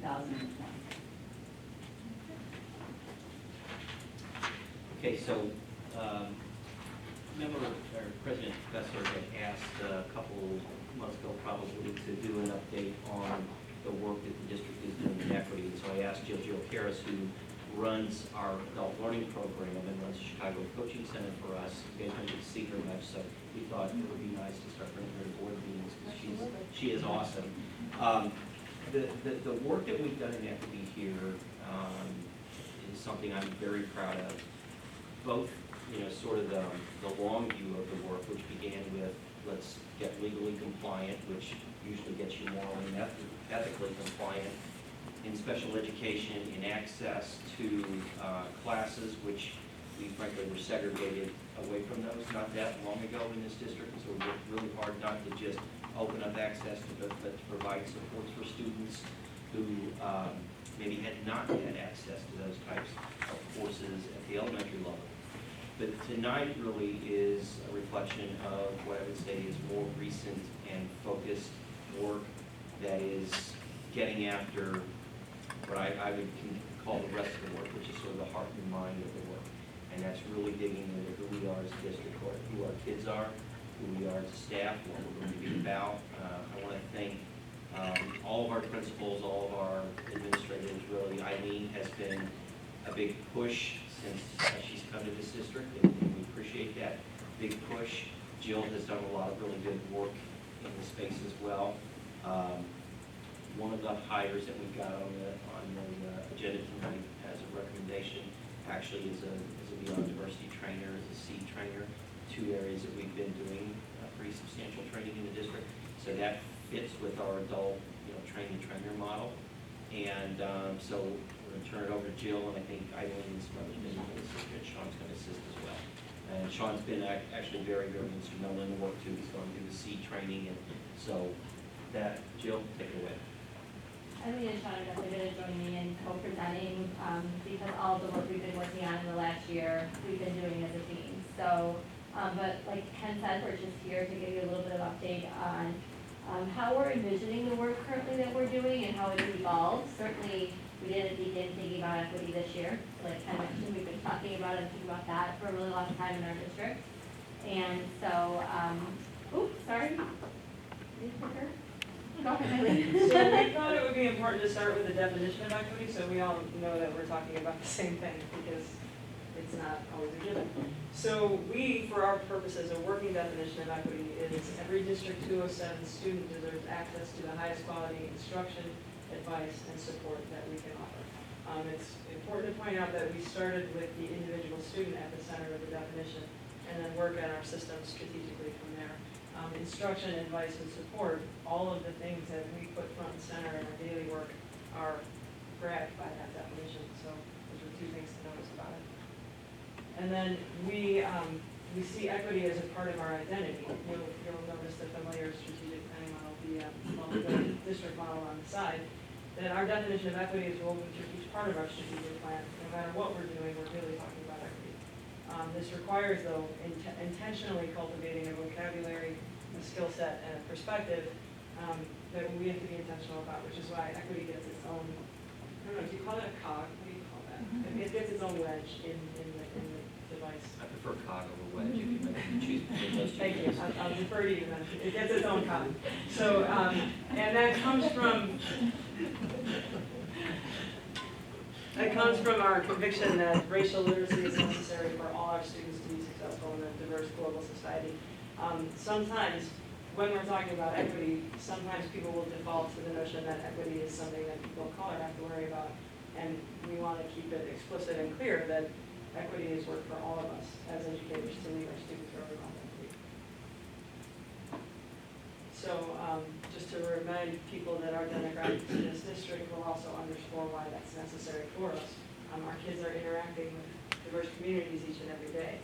2020. Okay, so member or President Besser had asked a couple months ago probably to do an update on the work that the district is doing in equity. And so I asked Jill Harris, who runs our adult learning program and runs the Chicago Coaching Center for us. You guys don't get to see her much, so we thought it would be nice to start bringing her to board meetings because she is awesome. The work that we've done in equity here is something I'm very proud of. Both, sort of the long view of the work, which began with let's get legally compliant, which usually gets you morally and ethically compliant in special education, in access to classes, which we frankly were segregated away from those not that long ago in this district. And so we worked really hard not to just open up access to but to provide supports for students who maybe had not had access to those types of courses at the elementary level. But tonight really is a reflection of what I would say is more recent and focused work that is getting after what I would call the rest of the work, which is sort of the heart and mind of the work. And that's really digging into who we are as a district, who our kids are, who we are as a staff, what we're going to be about. I want to thank all of our principals, all of our administrators. Really, Eileen has been a big push since she's come to this district, and we appreciate that big push. Jill has done a lot of really good work in the space as well. One of the hires that we've got on the agenda tonight as a recommendation actually is a Beyond Diversity trainer, is a C trainer, two areas that we've been doing pretty substantial training in the district. So that fits with our adult trainer model. And so we're going to turn it over to Jill, and I think Eileen and some others maybe will assist, and Sean's going to assist as well. And Sean's been actually very, very instrumental in the work too. He's going to do the C training, and so that, Jill, take it away. Eileen and Sean are definitely going to join me in co-presenting because all the work we've been working on in the last year, we've been doing as a team. So, but like Ken said, we're just here to give you a little bit of update on how we're envisioning the work currently that we're doing and how it has evolved. Certainly, we didn't begin thinking about equity this year. Like Ken mentioned, we've been talking about it and thinking about that for a really long time in our district. And so, oops, sorry. So we thought it would be important to start with the definition of equity, so we all know that we're talking about the same thing, because it's not always a given. So we, for our purposes, a working definition of equity is every District 207 student deserves access to the highest quality instruction, advice, and support that we can offer. It's important to point out that we started with the individual student at the center of the definition, and then work at our system strategically from there. Instruction, advice, and support, all of the things that we put front and center in our daily work are grabbed by that definition. So those are two things to notice about it. And then we see equity as a part of our identity. You'll notice the familiar strategic planning model, the district model on the side, that our definition of equity is woven through each part of our strategic plan. No matter what we're doing, we're really talking about equity. This requires, though, intentionally cultivating a vocabulary, a skill set, and a perspective that we have to be intentional about, which is why equity gets its own, I don't know, do you call it a cog? What do you call that? It gets its own wedge in the device. I prefer cog over wedge. If you choose between those two. Thank you. I'll defer to you then. It gets its own cog. So, and that comes from our conviction that racial literacy is necessary for all our students to be successful in a diverse global society. Sometimes, when we're talking about equity, sometimes people will default to the notion that equity is something that people of color have to worry about. And we want to keep it explicit and clear that equity is work for all of us as educators to leave our students where we want them to be. So just to remind people that our demographics in this district will also underscore why that's necessary for us. Our kids are interacting with diverse communities each and every day.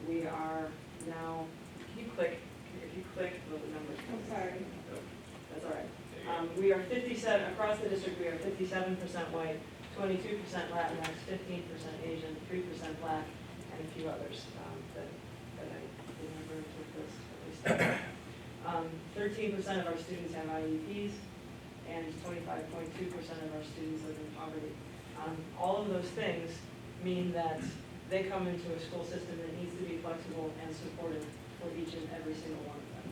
We are now, if you click the numbers. I'm sorry. That's all right. We are 57, across the district, we are 57% white, 22% Latinx, 15% Asian, 3% Black, and a few others that I remember with this at least. 13% of our students have IEPs, and 25.2% of our students live in poverty. All of those things mean that they come into a school system that needs to be flexible and supportive for each and every single one of them.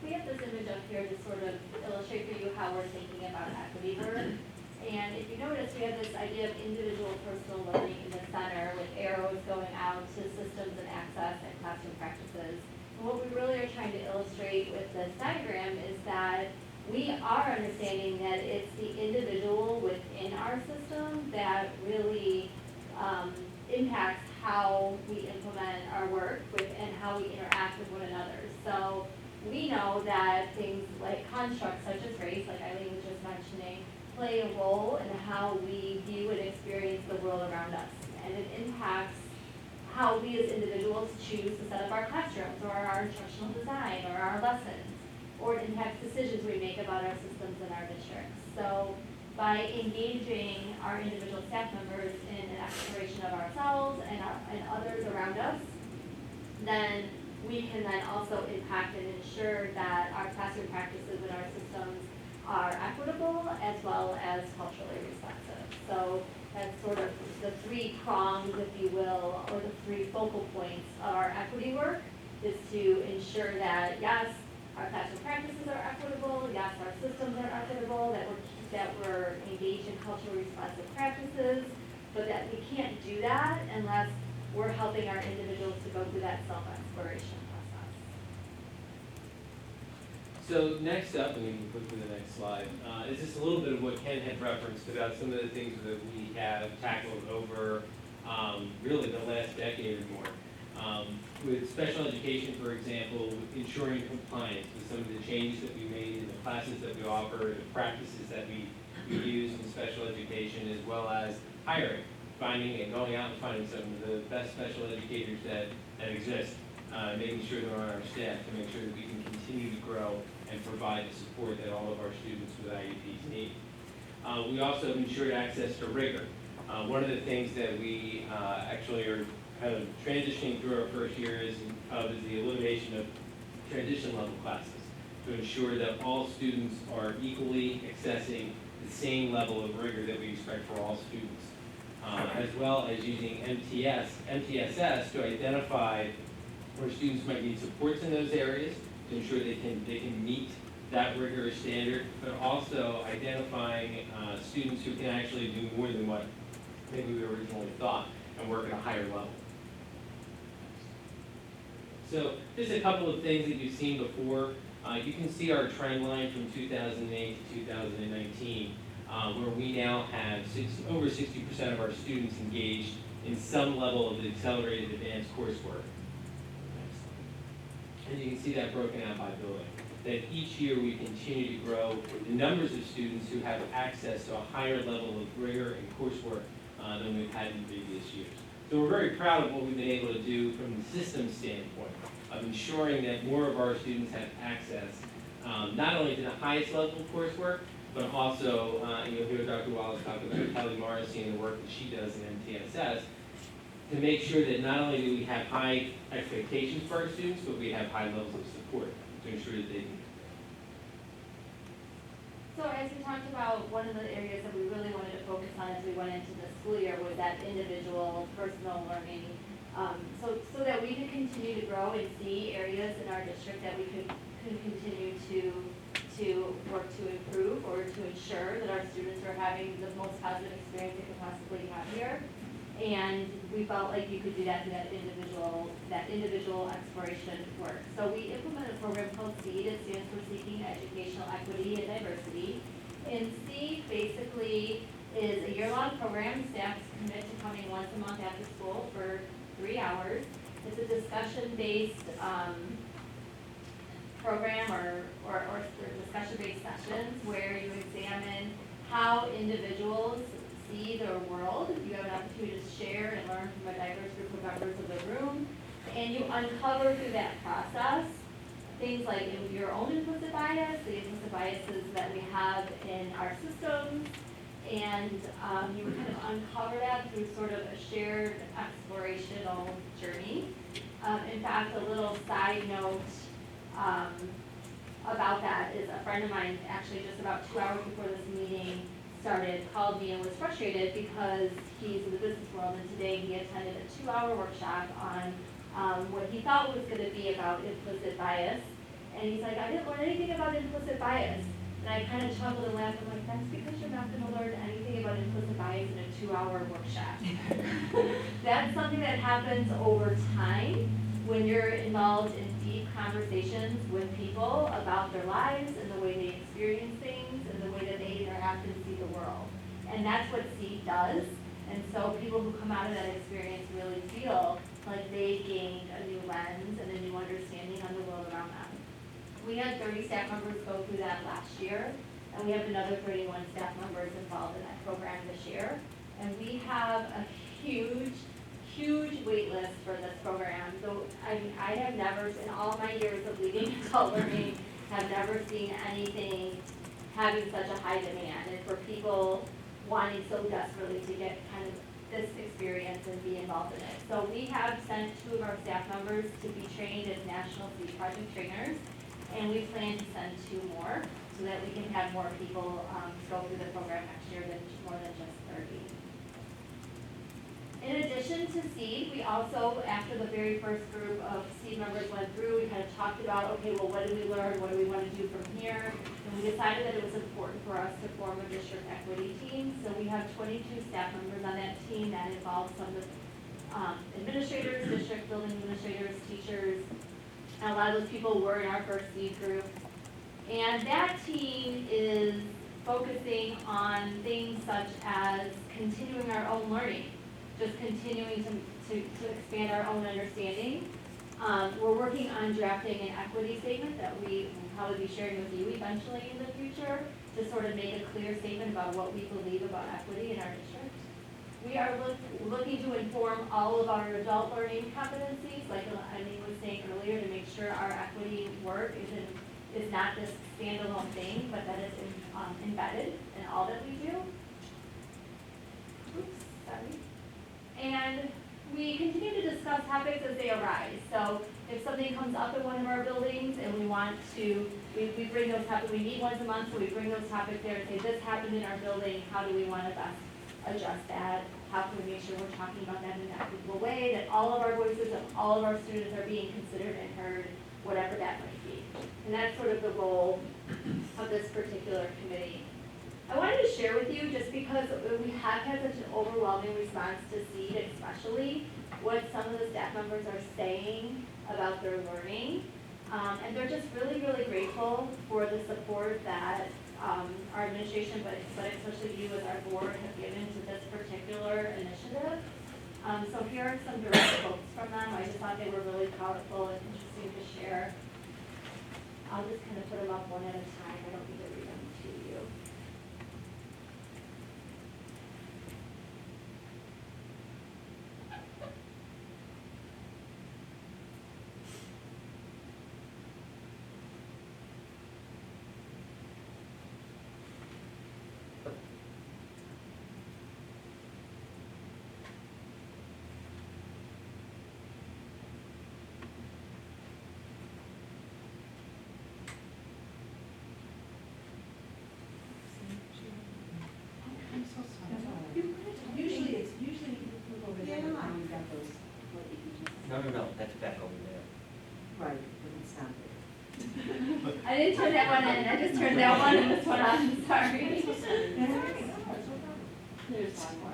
We have this image up here to sort of illustrate for you how we're thinking about equity work. And if you notice, we have this idea of individual personal learning in the center with arrows going out to systems and access and classroom practices. And what we really are trying to illustrate with this diagram is that we are understanding that it's the individual within our system that really impacts how we implement our work and how we interact with one another. So we know that things like constructs such as race, like Eileen was just mentioning, play a role in how we view and experience the world around us. And it impacts how we as individuals choose to set up our classrooms or our instructional design or our lessons, or it impacts decisions we make about our systems and our districts. So by engaging our individual staff members in an exploration of ourselves and others around us, then we can then also impact and ensure that our classroom practices and our systems are equitable as well as culturally responsive. So that's sort of the three prongs, if you will, or the three focal points of our equity work, is to ensure that, yes, our classroom practices are equitable, yes, our systems are equitable, that we're engaged in culturally responsive practices, but that we can't do that unless we're helping our individuals to go through that self-exploration process. So next up, and we can click to the next slide, is just a little bit of what Ken had referenced about some of the things that we have tackled over really the last decade or more. With special education, for example, ensuring compliance with some of the changes that we made in the classes that we offer, the practices that we use in special education, as well as hiring, finding and going out and finding some of the best special educators that exist, making sure they're on our staff to make sure that we can continue to grow and provide the support that all of our students with IEPs need. We also have ensured access to rigor. One of the things that we actually are kind of transitioning through our first year is the elimination of transition level classes to ensure that all students are equally accessing the same level of rigor that we expect for all students, as well as using MTSS to identify where students might need supports in those areas to ensure they can meet that rigorous standard, but also identifying students who can actually do more than what maybe we originally thought and work at a higher level. So just a couple of things that you've seen before. You can see our trend line from 2008 to 2019, where we now have over 60% of our students engaged in some level of the accelerated advanced coursework. And you can see that broken out by building. That each year we continue to grow the numbers of students who have access to a higher level of rigor and coursework than we've had in previous years. So we're very proud of what we've been able to do from the system standpoint of ensuring that more of our students have access not only to the highest level of coursework, but also, you'll hear Dr. Wallace talk about Kelly Morrissey and the work that she does in MTSS, to make sure that not only do we have high expectations for our students, but we have high levels of support to ensure that they can. So as we talked about, one of the areas that we really wanted to focus on as we went into the school year was that individual personal learning. So that we could continue to grow and see areas in our district that we could continue to work to improve or to ensure that our students are having the most positive experience they could possibly have here. And we felt like you could do that through that individual exploration work. So we implemented a program called SEED. It stands for Seeking Educational Equity and Diversity. And SEED basically is a year-long program. Staff commit to coming once a month after school for 3 hours. It's a discussion-based program or discussion-based sessions where you examine how individuals see their world. You have an opportunity to share and learn from a diverse group of members of the room, and you uncover through that process things like your own implicit bias, the implicit biases that we have in our systems, and you kind of uncover that through sort of a shared explorational journey. In fact, a little side note, about that is a friend of mine, actually just about 2 hours before this meeting started, called me and was frustrated because he's in the business world, and today he attended a 2-hour workshop on what he thought was gonna be about implicit bias. And he's like, I didn't learn anything about implicit bias. And I kind of chuckled and laughed. I'm like, that's because you're not gonna learn anything about implicit bias in a 2-hour workshop. That's something that happens over time when you're involved in deep conversations with people about their lives and the way they experience things and the way that they interact and see the world. And that's what SEED does. And so people who come out of that experience really feel like they gained a new lens and a new understanding on the world around them. We had 30 staff members go through that last year, and we have another 31 staff members involved in that program this year. And we have a huge wait list for this program. So I have never, in all my years of leading adult learning, have never seen anything having such a high demand, and for people wanting so desperately to get kind of this experience and be involved in it. So we have sent 2 of our staff members to be trained as National SEED Project trainers, and we plan to send 2 more so that we can have more people go through the program next year than more than just 30. In addition to SEED, we also, after the very first group of SEED members went through, we kind of talked about, okay, well, what did we learn? What do we want to do from here? And we decided that it was important for us to form a district equity team. So we have 22 staff members on that team that involves some of the administrators, district building administrators, teachers. And a lot of those people were in our first SEED group. And that team is focusing on things such as continuing our own learning, just continuing to expand our own understanding. We're working on drafting an equity statement that we will probably be sharing with you eventually in the future to sort of make a clear statement about what we believe about equity in our district. We are looking to inform all of our adult learning competencies, like Eileen was saying earlier, to make sure our equity work is not this standalone thing, but that it's embedded in all that we do. Oops, sorry. And we continue to discuss topics as they arise. So if something comes up in one of our buildings and we want to, we bring those topics, we meet once a month, so we bring those topics there and say, this happened in our building, how do we want to best adjust that? How can we make sure we're talking about that in an equitable way, that all of our voices of all of our students are being considered and heard, whatever that might be. And that's sort of the role of this particular committee. I wanted to share with you, just because we have had such an overwhelming response to SEED, especially what some of the staff members are saying about their learning. And they're just really grateful for the support that our administration, but especially you as our board, have given to this particular initiative. So here are some direct quotes from them. I just thought they were really powerful and interesting to share. I'll just kind of put them up one at a time. I don't need to read them to you. I'm so sorry. Usually you look over there, and you got those, what you just. No, that's back over there. Right, but it's not there. I didn't turn that one in. I just turned that one and this one off. I'm sorry. There's one more.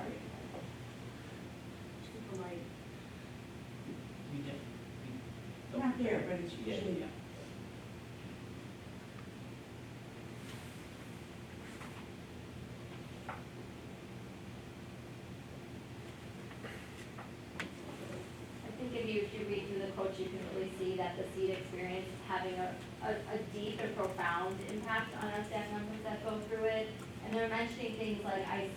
Not there, but it's Yeah, usually. yeah. I think if you read through the quotes, you can really see that the SEED experience is having a deep and profound impact on our staff members that go through it. And they're mentioning things like, I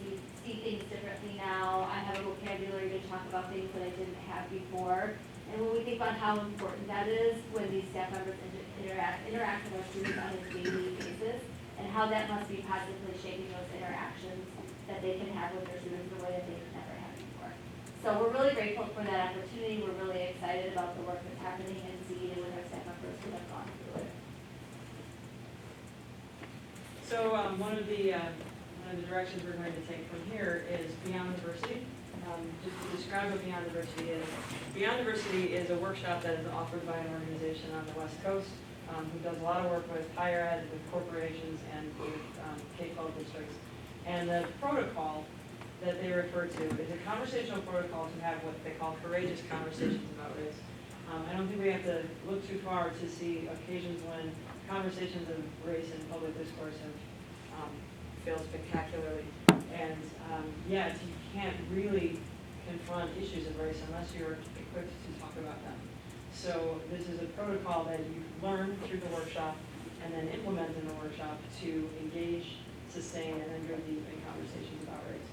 see things differently now, I have a vocabulary to talk about things that I didn't have before. And when we think about how important that is when these staff members interact with our students on a daily basis, and how that must be positively shaping those interactions that they can have with their students in a way that they could never have before. So we're really grateful for that opportunity. We're really excited about the work that's happening in SEED and with our staff members who have gone through it. So one of the directions we're going to take from here is Beyond Diversity. Just to describe what Beyond Diversity is a workshop that is offered by an organization on the West Coast who does a lot of work with higher ed, with corporations, and with K-12 districts. And the protocol that they refer to is a conversational protocol to have what they call courageous conversations about race. I don't think we have to look too far to see occasions when conversations of race in public discourse have failed spectacularly. And yet, you can't really confront issues of race unless you're equipped to talk about them. So this is a protocol that you learn through the workshop and then implement in the workshop to engage, sustain, and then go deep in conversations about race.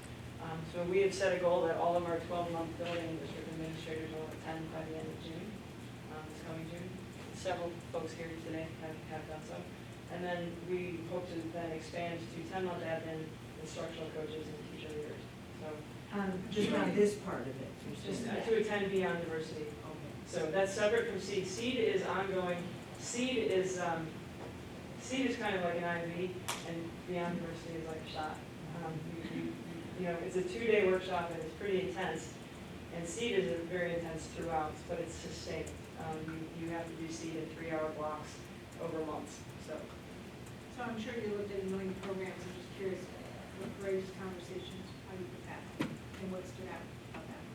So we have set a goal that all of our 12-month building district administrators will attend by the end of June, this coming June. Several folks here today have done so. And then we hope to then expand to 10-month admin, instructional coaches, and teacher leaders. So Just on this part of it. just to attend Beyond Diversity. Okay. So that's separate from SEED. SEED is ongoing. SEED is kind of like an IV, and Beyond Diversity is like a shot. You know, it's a 2-day workshop, and it's pretty intense. And SEED is very intense throughout, but it's sustained. You have to do SEED in 3-hour blocks over months. So I'm sure you looked at a million programs, I'm just curious, what courageous conversations, how you put that, and what stood out about that?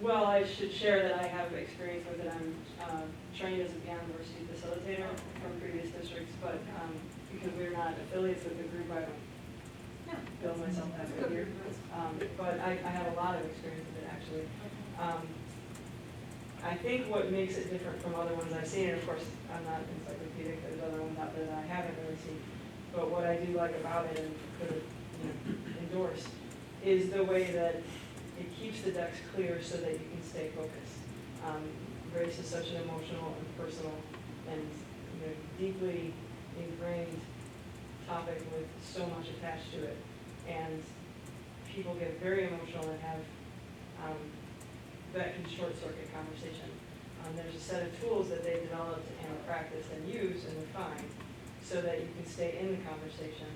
well, I should share that I have experience with it. I'm trained as a Beyond Diversity facilitator from previous districts, but because we're not affiliates with the group, I don't bill myself that way here. But I have a lot of experience with it, actually. I think what makes it different from other ones I've seen, and of course, I'm not encyclopedic, there's other ones out there that I haven't really seen, but what I do like about it and could endorse is the way that it keeps the decks clear so that you can stay focused. Race is such an emotional and personal and deeply ingrained topic with so much attached to it. And people get very emotional and have that can short circuit conversation. There's a set of tools that they've developed and practiced and use and refine so that you can stay in the conversation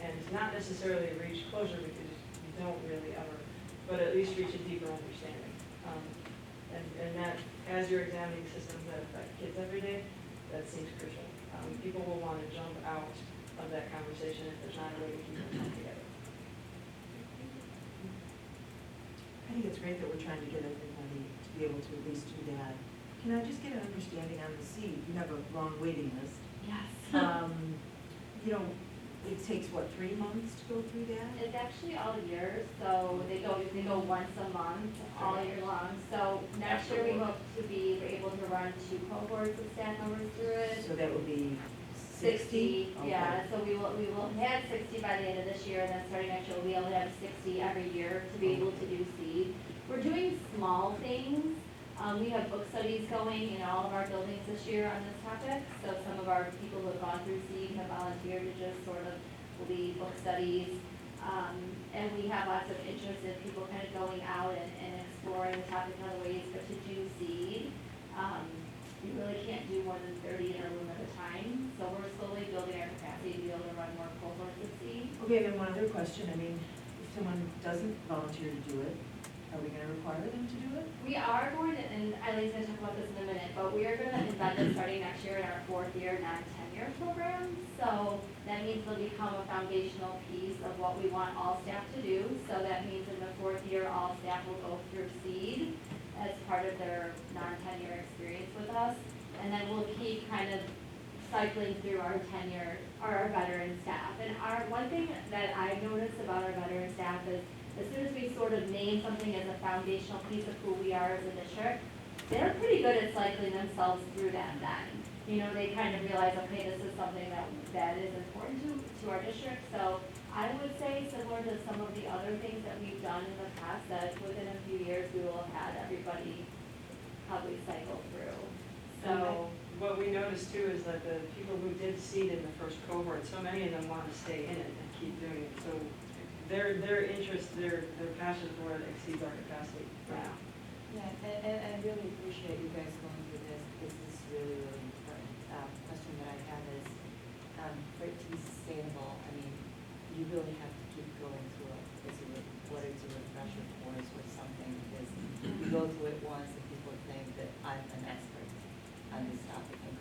and not necessarily reach closure because you don't really ever, but at least reach a deeper understanding. And that, as you're examining systems that affect kids every day, that seems crucial. People will want to jump out of that conversation if there's not a way to keep them together. I think it's great that we're trying to get everybody to be able to at least do that. Can I just get an understanding on the SEED? You have a long waiting list. Yes. You know, it takes, what, 3 months to go through that? It's actually all year, so they go once a month, all year long. So next year, we hope to be able to run 2 cohorts of staff members through it. So that would be 60, Okay. yeah, so we will have 60 by the end of this year, and then starting next year, we'll have 60 every year to be able to do SEED. We're doing small things. We have book studies going in all of our buildings this year on this topic, so some of our people who have gone through SEED have volunteered to just sort of lead book studies. And we have lots of interested people kind of going out and exploring the topic in other ways, but to do SEED, you really can't do more than 30 in a room at a time, so we're slowly building our capacity to be able to run more cohorts of SEED. Okay, then one other question. I mean, if someone doesn't volunteer to do it, are we gonna require them to do it? We are going to, and Eileen's gonna talk about this in a minute, but we are gonna embed this starting next year in our 4th year non-tenure program. So that means it'll become a foundational piece of what we want all staff to do. So that means in the 4th year, all staff will go through SEED as part of their non-tenure experience with us. And then we'll keep kind of cycling through our tenure, or our veteran staff. And one thing that I've noticed about our veteran staff is as soon as we sort of name something as a foundational piece of who we are as a district, they're pretty good at cycling themselves through that then. You know, they kind of realize, okay, this is something that is important to our district. So I would say similar to some of the other things that we've done in the past, that within a few years, we will have had everybody probably cycle through. So. What we noticed too is that the people who did SEED in the first cohort, so many of them want to stay in it and keep doing it. So their interest, their passion for it exceeds our capacity right now. Yeah, and I really appreciate you guys going through this, because this is really, really important. Question that I have is, for it to be sustainable, I mean,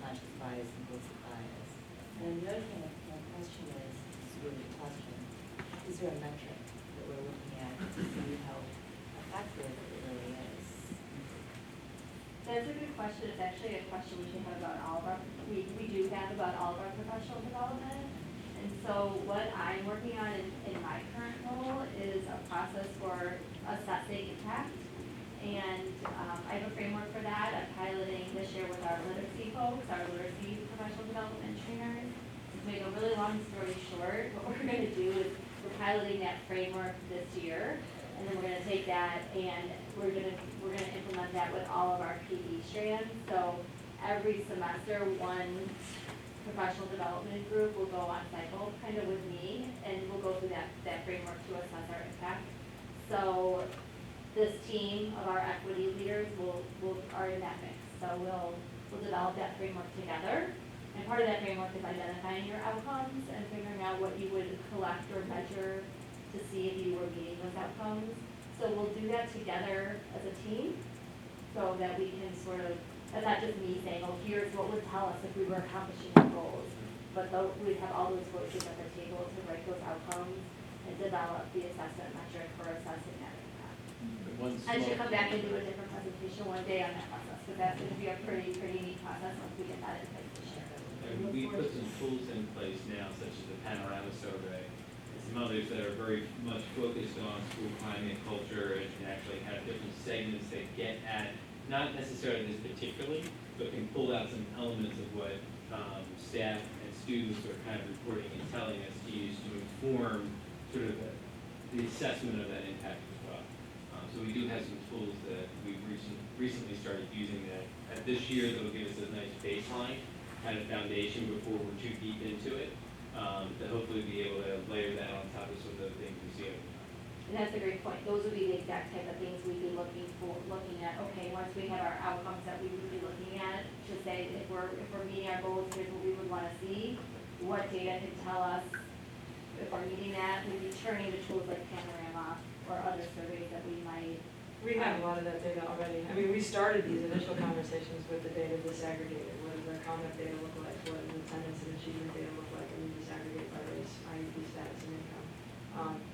unconscious bias, implicit bias. And the other thing, my question is really a question, is there a metric that we're looking at to see how effective it really is? That's a good question. It's actually a question we should have about all of our, we do have about all of our professional development. And so what I'm working on in my current role is a process for assessing impact. And I have a framework for that. I'm piloting this year with our literacy folks, our literacy professional development trainers. To make a really long story short, what we're gonna do is we're piloting that framework this year. And then we're gonna take that and we're gonna implement that with all of our PD strands. So every semester, one professional development group will go on cycle kind of with me, and we'll go through that framework to assess our impact. So this team of our equity leaders are in that mix. So we'll develop that framework together. And part of that framework is identifying your outcomes and figuring out what you would collect or measure to see if you were meeting those outcomes. So we'll do that together as a team so that we can sort of, that's not just me saying, oh, here's what would tell us if we were accomplishing our goals. But we'd have all those voices at the table to write those outcomes and develop the assessment metric for assessing that impact. I should come back and do a different presentation one day on that process, because that's going to be a pretty neat process once we get that in place this year. And we put some tools in place now, such as the Panorama Survey, and some others that are very much focused on school climate, culture, and can actually have different segments that get at, not necessarily this particularly, but can pull out some elements of what staff and students are kind of reporting and telling us to use to inform sort of the assessment of that impact as well. So we do have some tools that we've recently started using that this year that'll give us a nice baseline kind of foundation before we're too deep into it, to hopefully be able to layer that on top of some of the things we see over time. And that's a great point. Those would be the exact type of things we'd be looking at, okay, once we have our outcomes that we would be looking at, to say if we're meeting our goals, here's what we would want to see. What data can tell us if we're meeting that, we'd be turning to tools like Panorama or other surveys that we might. We have a lot of that data already. I mean, we started these initial conversations with the data disaggregated. What does our conduct data look like? What does attendance and achievement data look like? And we disaggregate by race, IEP status, and income.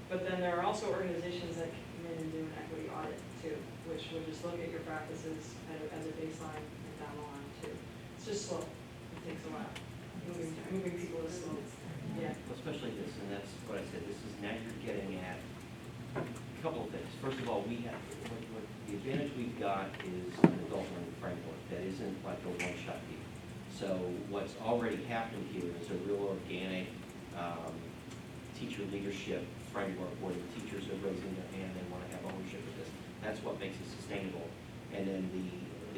But then there are also organizations that come in and do an equity audit too, which will just look at your practices as a baseline and down the line too. It's just slow. It takes a while. Moving people is slow. Yeah. Especially this, and that's what I said, this is now you're getting at a couple of things. First of all, we have, what the advantage we've got is an adult learning framework that isn't like a one-shot deal. So what's already happened here is a real organic teacher leadership framework where the teachers are raising their hand and want to have ownership of this. That's what makes it sustainable. And then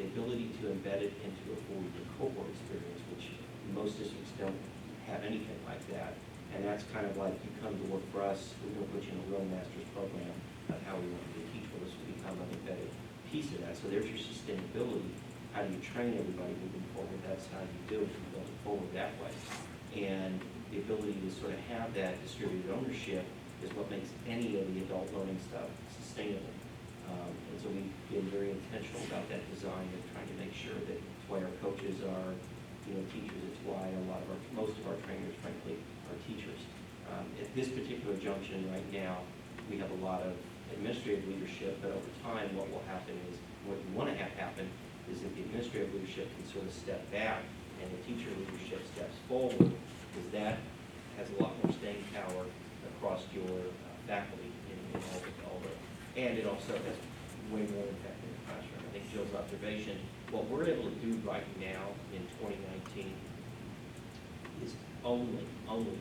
the ability to embed it into a full-year cohort experience, which most districts don't have anything like that. And that's kind of like, you come to work for us, we're going to put you in a real master's program of how we want you to teach with us, will become an embedded piece of that. So there's your sustainability. How do you train everybody moving forward? That's how you do it, you build it forward that way. And the ability to sort of have that distributed ownership is what makes any of the adult learning stuff sustainable. And so we've been very intentional about that design of trying to make sure that it's why our coaches are, teachers. It's why most of our trainers, frankly, are teachers. At this particular junction right now, we have a lot of administrative leadership, but over time, what will happen is, what you want to have happen is that the administrative leadership can sort of step back and the teacher leadership steps forward, because that has a lot more staying power across your faculty in all the, and it also has way more impact in the classroom. I think Jill's observation, what we're able to do right now in 2019 is only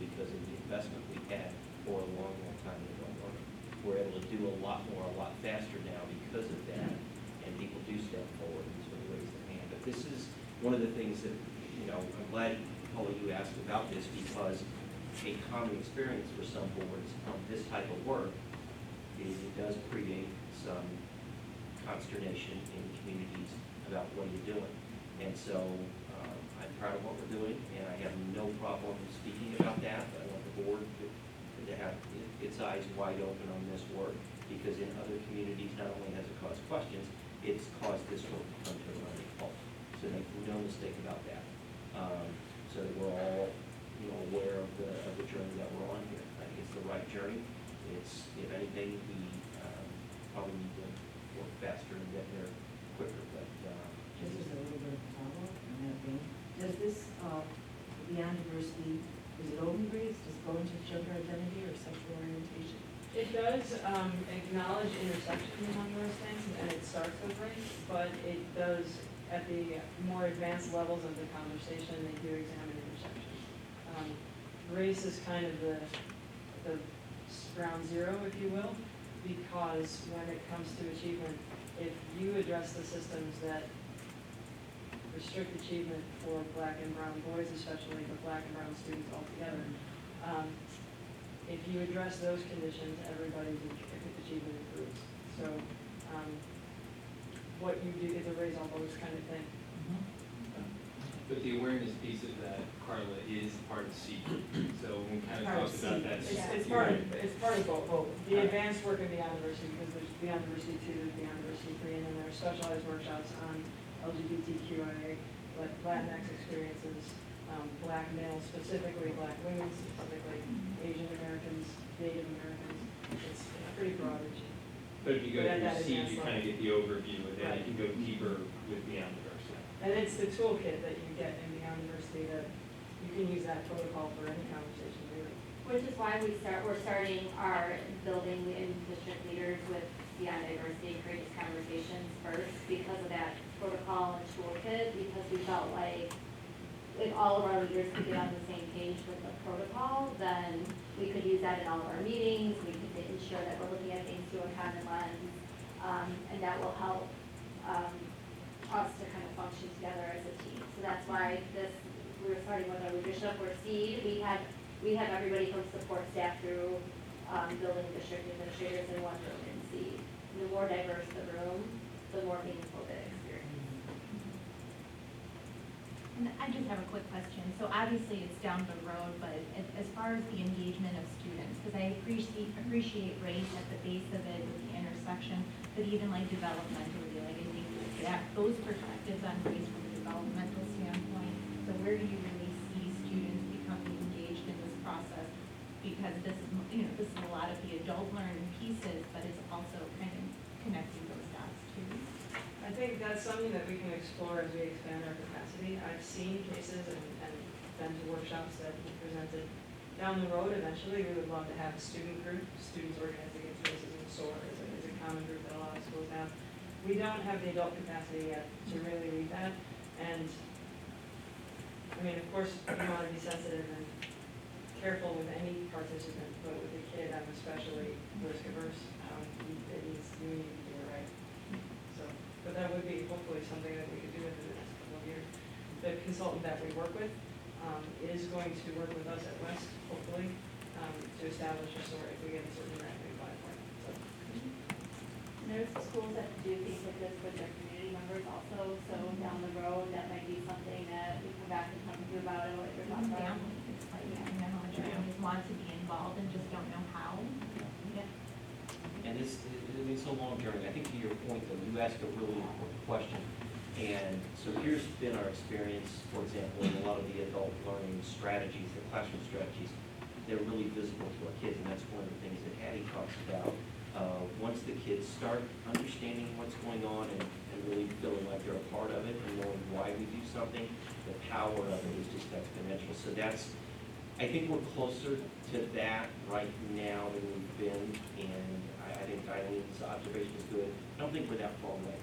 because of the investment we've had for a long time in adult learning. We're able to do a lot more, a lot faster now because of that, and people do step forward and sort of raise their hand. But this is one of the things that, I'm glad, Paula, you asked about this, because a common experience for some boards on this type of work is it does create some consternation in communities about what you're doing. And so I'm proud of what we're doing, and I have no problem speaking about that. I want the board to have its eyes wide open on this work, because in other communities, not only has it caused questions, it's caused this work to come to a running halt. So make no mistake about that. so that we're all, you know, aware of the journey that we're on here. I think it's the right journey. It's, if anything, we probably need to work faster and get there quicker, but, Just as a little bit of a follow-up on that vein, does this, Beyond Diversity, is it only race, does it go into gender identity or sexual orientation? It does acknowledge intersections among those things, and it starts with race, but it does, at the more advanced levels of the conversation, they do examine intersections. Race is kind of the ground zero, if you will, because when it comes to achievement, if you address the systems that restrict achievement for black and brown boys especially, but black and brown students altogether, if you address those conditions, everybody's achievement improves. So, what you do is a raise all boats kind of thing. But the awareness piece of that, Carla, is part of C. So when we kind of Part of talked about C. that. It's part of both. The advanced work of Beyond Diversity, because there's Beyond Diversity 2, there's Beyond Diversity 3, and then there are specialized workshops on LGBTQIA, Latinx experiences, black males, specifically black women, specifically Asian Americans, Native Americans. It's pretty broad reaching. But if you go But at through that C, advanced you kind of level. get the overview, and then Right. you can go deeper with Beyond Diversity. And it's the toolkit that you get in Beyond Diversity that you can use that protocol for any conversation, really. Which is why we're starting our building in district leaders with Beyond Diversity, Courageous Conversations first, because of that protocol and toolkit, because we felt like if all of our leaders could get on the same page with the protocol, then we could use that in all of our meetings, we could ensure that we're looking at things through a common lens, and that will help, us to kind of function together as a team. So that's why we're starting with our leadership, we're SEED, we have everybody from support staff through, building district administrators in one room in SEED. The more diverse the room, the more meaningful the experience. And I just have a quick question. So obviously it's down the road, but as far as the engagement of students, because I appreciate race at the base of it with the intersection, but even like developmentally, like I think that those perspectives on race from a developmental standpoint. So where do you really see students becoming engaged in this process? Because this is, this is a lot of the adult learning pieces, but it's also kind of connecting those dots too. I think that's something that we can explore as we expand our capacity. I've seen cases and been to workshops that we presented. Down the road, eventually, we would love to have a student group, Students Organized Against Racism, SOAR is a common group that a lot of schools have. We don't have the adult capacity yet to really lead that, and, I mean, of course, you want to be sensitive and careful with any participant, but with a kid, I'm especially risk averse. You need to do it right. So, but that would be hopefully something that we could do within the next couple of years. The consultant that we work with is going to work with us at West, hopefully, to establish a sort if we get a certain revenue platform. So, And there's schools that do things like this with their community members also, so down the road, that might be something that we come back and talk to you about, and what your thoughts are. Families, it's like, families want to be involved and just don't know how. Yeah. And it's a long journey. I think to your point, though, you asked a really important question. And so here's been our experience, for example, in a lot of the adult learning strategies, the classroom strategies, they're really visible to our kids, and that's one of the things that Hattie talks about. Once the kids start understanding what's going on and really feeling like they're a part of it and knowing why we do something, the power of it is just exponential. So that's, I think we're closer to that right now than we've been, and I think Eileen's observation is good. I don't think we're that far away.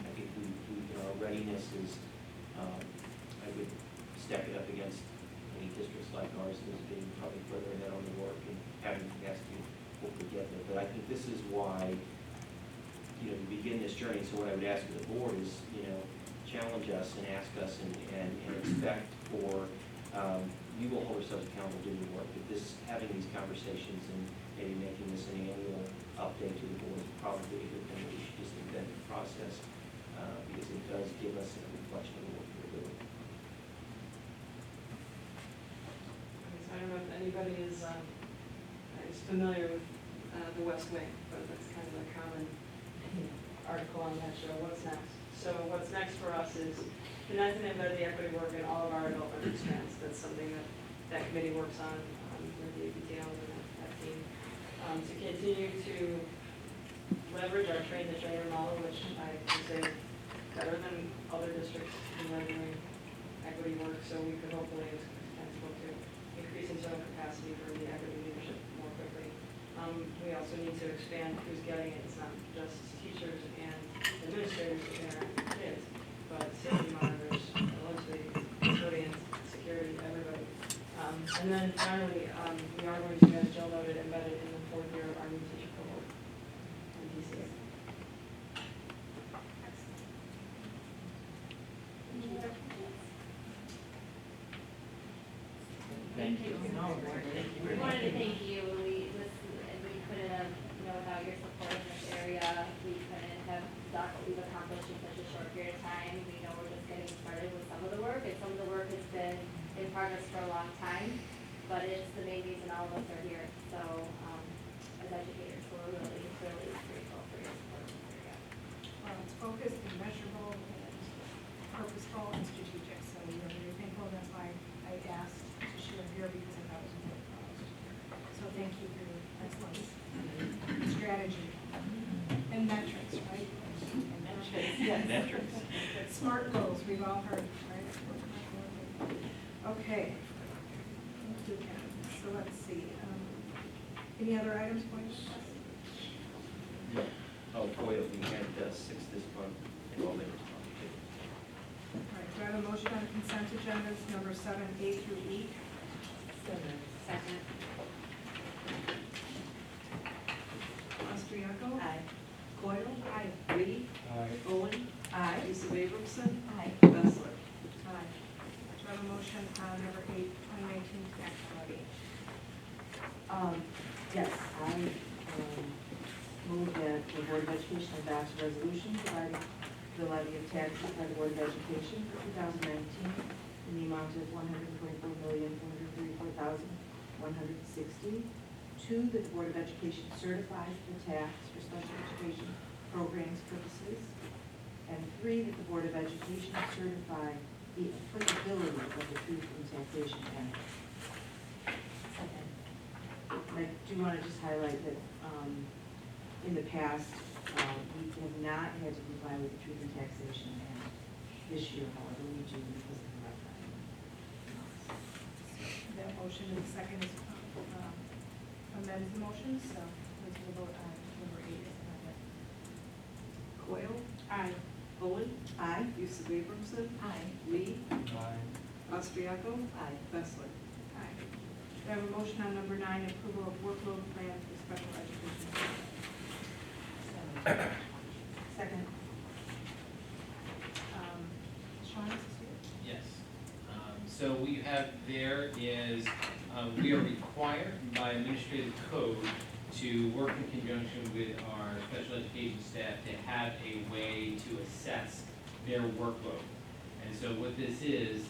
I think our readiness is, I would stack it up against any districts like ours as being probably further ahead on the work and having the capacity to hopefully get there. But I think this is why, you begin this journey. So what I would ask of the board is, challenge us and ask us and expect for, you will hold ourselves accountable to the work. But having these conversations and maybe making this an annual update to the board is probably a good thing. We should just invent the process because it does give us a reflection of the work we're doing. I don't know if anybody is familiar with the West Wing, but that's kind of a common article on that show, What's Next? So what's next for us is connect and embed the equity work in all of our adult learning strands. That's something that that committee works on with the APTL and that team. To continue to leverage our train the trainer model, which I would say better than other districts who are doing equity work, so we could hopefully, as Ken spoke to, increase internal capacity for the equity leadership more quickly. We also need to expand who's getting it. It's not just teachers and administrators who interact with kids, but safety monitors, lunch ladies, custodians, security, everybody. And then finally, we are going to, as Jill noted, embedded in the fourth year of our new teacher cohort in DCA. Thank you. We wanted to thank you. We couldn't have, without your support in this area, we couldn't have done what we've accomplished in such a short period of time. We know we're just getting started with some of the work, and some of the work has been in progress for a long time, but it's the main reason all of us are here. So, as educators, we're really, really grateful for your support in this area. Well, it's focused and measurable and purposeful and strategic, so we are very thankful. That's why I asked to share here, because I thought it was important for us. So thank you for your excellence, strategy, and metrics, right? And metrics, yes. Metrics. Smart goals, we've all heard, right? Okay. So let's see, any other items, points? Oh, FOIA, we had 6 this month, and all they were All right, do I have a motion on the consent agendas, number 7A through E? So moved. Second. Austriaco? Aye. Coyle? Aye. Reed? Owen? Aye. Lisa Abramson? Aye. Bessler? Aye. Do I have a motion on number 8, 2019 tax levy? Yes, I move that the Board of Education adopts a resolution providing the levy of taxes by the Board of Education for 2019 in the amount of $124,434,160. 2, that the Board of Education certifies the tax for special education programs purposes. And 3, that the Board of Education certify the applicability of the Truth in Taxation Act. Second. And I do want to just highlight that in the past, we have not had to comply with the Truth in Taxation Act. This year, however, we do because of the referendum. That motion and the second is amends the motion, so let's vote on number 8 as amended. Coyle? Aye. Owen? Aye. Lisa Abramson? Aye. Lee? Austriaco? Aye. Bessler? Aye. Do I have a motion on number 9, approval of workload plan for special education? So moved. Second. Sean, is this you? Yes. So what you have there is, we are required by administrative code to work in conjunction with our special education staff to have a way to assess their workload. And so what this is,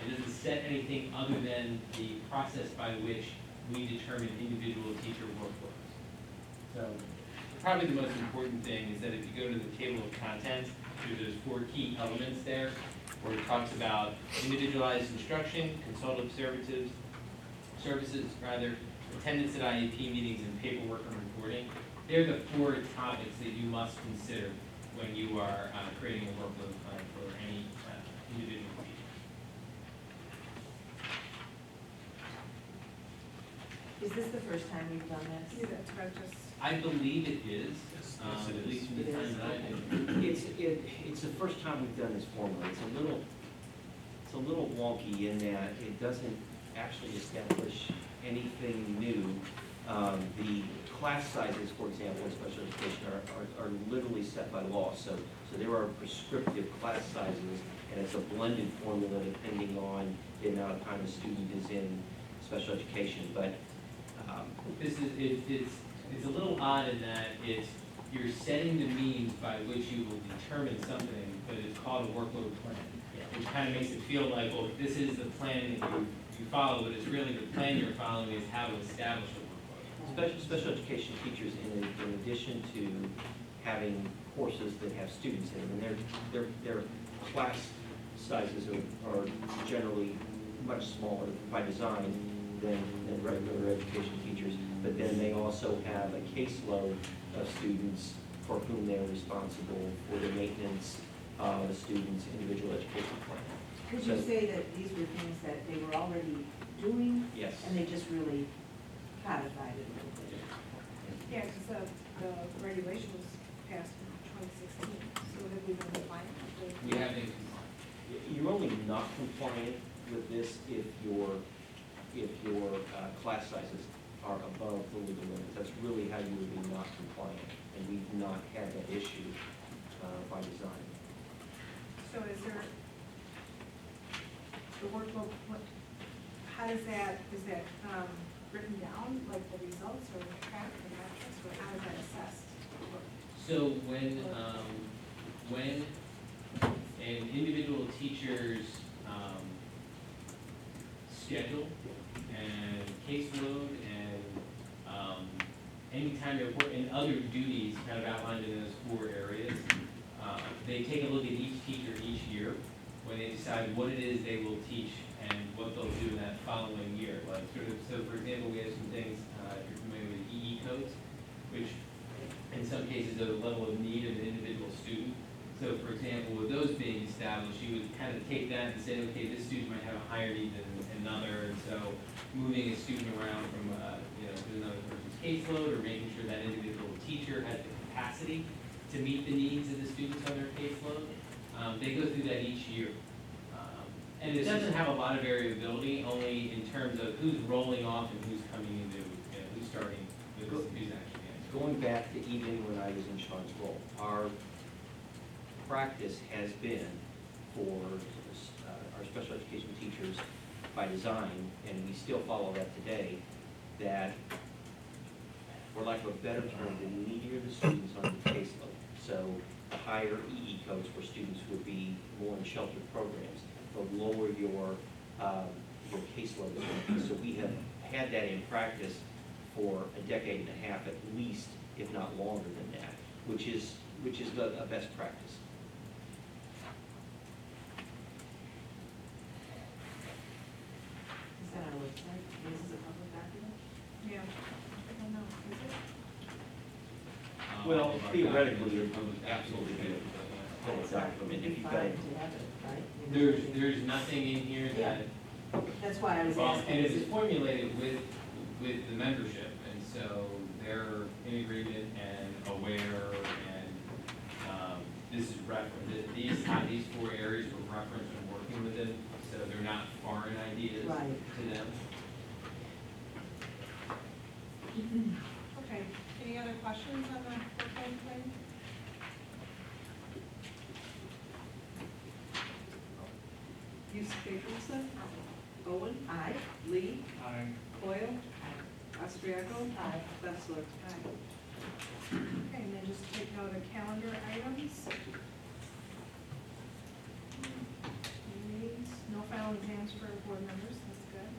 it doesn't set anything other than the process by which we determine individual teacher workloads. So probably the most important thing is that if you go to the table of contents, there's 4 key elements there, where it talks about individualized instruction, consultative services, attendance at IEP meetings, and paperwork and reporting. They're the 4 topics that you must consider when you are creating a workload plan for any individual teacher. Is this the first time we've done Yeah, this? that's what I just, I believe it is, at least from the It time is, that I okay. did. It's the first time we've done this formally. It's a little wonky in that it doesn't actually establish anything new. The class sizes, for example, in special education are literally set by law. So there are prescriptive class sizes, and it's a blended formula depending on the amount of time a student is in special education. But It's a little odd in that you're setting the means by which you will determine something, but it's called a workload plan. Which kind of makes it feel like, well, this is the plan that you follow, but it's really the plan you're following is how to establish a workload. special education teachers, in addition to having courses that have students in them, and they're class sizes are generally much smaller by design than regular education teachers, but then they also have a caseload of students for whom they're responsible for the maintenance of a student's individual education plan. Could So- you say that these were things that they were already doing, Yes. and they just really codified it a little bit? Yeah, because the regulation was passed in 2016, so have we been compliant with the? We have been compliant. You're only not compliant with this if your class sizes are above the legal limits. That's really how you would be not compliant, and we've not had that issue by design. So is there, the workbook, how does that, is that written down, like the results or tracked or metrics, or how is that assessed? So when an individual teacher's schedule and caseload and anytime they're working, other duties kind of outlined in those 4 areas, they take a look at each teacher each year when they decide what it is they will teach and what they'll do in that following year. Like so for example, we have some things, if you're familiar with EE codes, which in some cases are the level of need of an individual student. So for example, with those being established, you would kind of take that and say, okay, this student might have a higher need than another, and so moving a student around from, to another person's caseload, or making sure that individual teacher has the capacity to meet the needs of the students on their caseload. They go through that each year. And it doesn't have a lot of variability, only in terms of who's rolling off and who's coming into, who's starting, who's actually entering. Going back to even when I was in Sean's role, our practice has been for our special education teachers by design, and we still follow that today, that, for lack of a better term, the needier the students on the caseload. So the higher EE codes where students would be more in sheltered programs, the lower your caseload is going to be. So we have had that in practice for a decade and a half at least, if not longer than that, which is a best practice. Is that our website? This is a public document? Yeah, I don't know, is it? Well, theoretically, it would Absolutely. be a public document if you've got it. Fine to have it, right? There's nothing in here that, That's why I was well, asking. and it is is it- formulated with the membership, and so they're in agreement and aware, and this is these 4 areas were referenced when working with them, so they're not foreign ideas Right. to them. Okay, any other questions on the workbook thing? Yusuf Jacobson. Owen. Aye. Lee. Aye. Coyle. Austriaco. Aye. Bessler. Aye. Okay, and then just take note of calendar items. Meetings, no final exams for board members, that's good.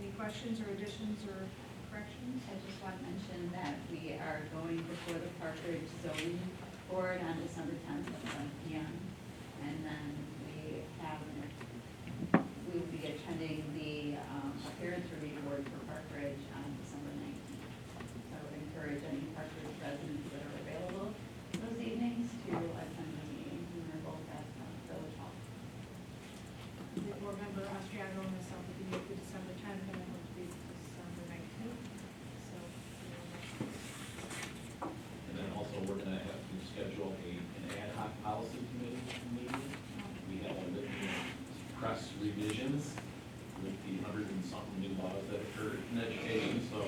Any questions or additions or corrections? I just want to mention that we are going before the Park Ridge zoning board on December 10th at 1 p.m. And then we will be attending the appearance review board for Park Ridge on December 19th. So I would encourage any Park Ridge residents that are available those evenings to attend the meeting. We are both at Village Hall. The board member Austriago and myself will be at the December 10th, and I will be December 19th. So, And then also, we're gonna have to schedule an ad hoc policy committee meeting. We have press revisions with the 100-and-something new laws that occurred in education, so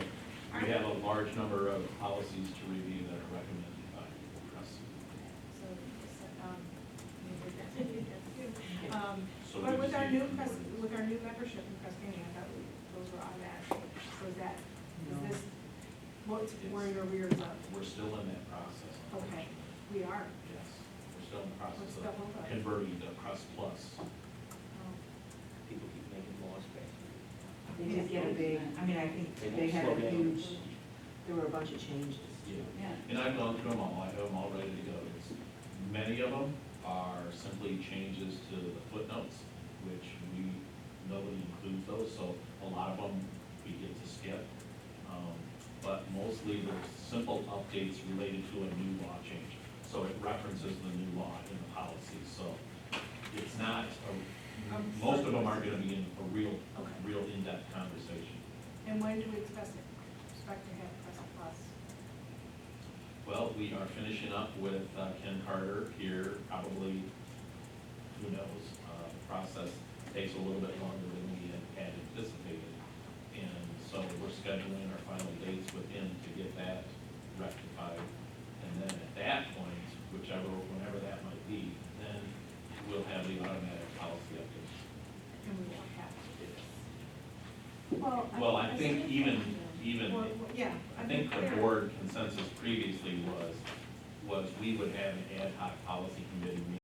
we have a large number of policies to review that are recommended by the press. so, So but we with just our need new to- press, with our new membership in Press Ganey, I thought those were automatic. So is that, is No. this, what's, where your rears up? We're still in that process. Okay, we are. Yes, we're still in the process What's the of holdup? converting to Press Plus. Oh, People keep making laws based. They did get a big, I mean, I think they had a huge, there were a bunch of changes. Yeah. Yeah. And I've gone through them all, I have them all ready to go. It's, many of them are simply changes to the footnotes, which nobody includes those, so a lot of them we get to skip. But mostly there's simple updates related to a new law change. So it references the new law in the policy, so it's not, most of them aren't gonna be in a real in-depth conversation. And when do we expect to have Crescent Plus? Well, we are finishing up with Ken Carter here, probably, who knows, the process takes a little bit longer than we had anticipated. And so we're scheduling our final dates with him to get that rectified. And then at that point, whenever that might be, then we'll have the automatic policy updates. And we won't have to do this. Well, I think even, Well, yeah. I think the board consensus previously was we would have an ad hoc policy committee meeting